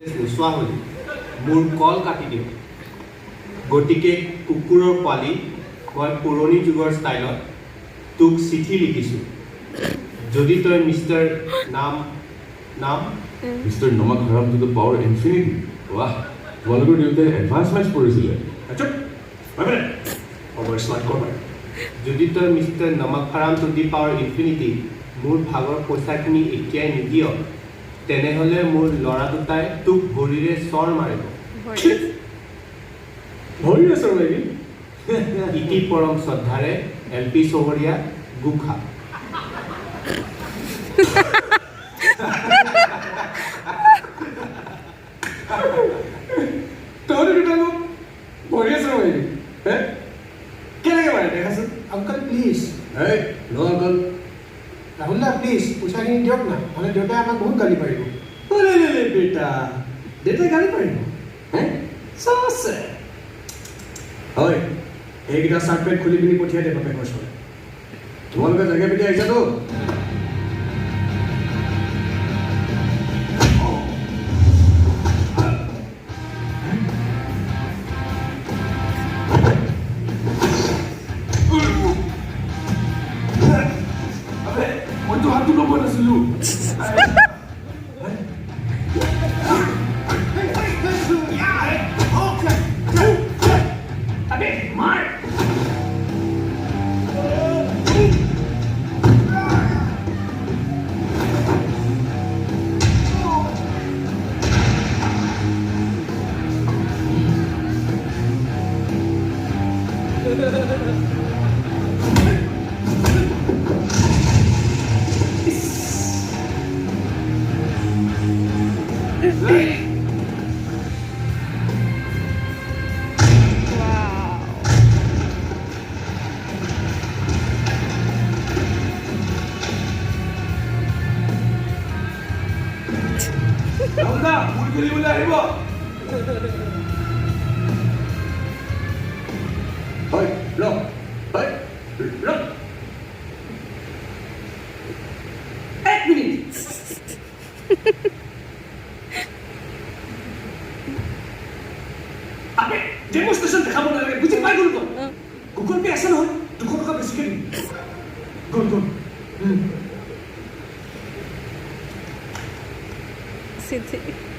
নোচোৱা হ'লি মোৰ কল কাটি দিওঁ গতিকে কুকুৰৰ পোৱালি মই পুৰণি যুগৰ ষ্টাইলত তোক চিঠি লিখিছোঁ যদি তই মিষ্টাৰ মিষ্টাৰ নমক হাৰাম টু দ্য পাৱাৰ ইনফিনিটি বাহ তোমালোকৰ দেউতাই এডভান্স মেথছ পঢ়িছিলে যদি তই মিষ্টাৰ নমক হাৰাম টু দি পাৱাৰ ইনফিনিটি মোৰ ভাগৰ পইচাখিনি এতিয়াই নিদিয় তেনেহ'লে মোৰ ল'ৰা দুটাই তোক ভৰিৰে চৰ মাৰিব ভৰিৰে চৰ মাৰিবি ইতি পৰম শ্ৰদ্ধাৰে LP চহৰীয়া গোখা তহঁতে দুটা মোক ভৰিৰে চৰ মাৰিবি কেনেকৈ মাৰে দেখাচোন अंकल प्लीज এই ন অংকল राहुल दा प्लीज পইচাখিনি দিয়ক না নহ'লে দেউতাই আমাক বহুত গালি পাৰিব বেটা দেউতাই গালি পাৰিব চাছে হয় এইকেইটা চাৰ্ট পেণ্ট খুলি পিনি পঠিয়াই দে বাপেকৰ ওচৰত তোমালোকে জেগা পিটি আহিছাতো মইতো হাতটো ল'ব নাছিলো ৰাহুল দা ফুল খেলিবলৈ আহিব হয় ৰ হয় ৰ এক মিনিট আবে ডেমনষ্ট্ৰেশ্যন দেখাব নালাগে বুজি পাই গ'লো তই গুগল পে আছে নহয় 200 টকা বেছিকৈ দিম গ'ল City.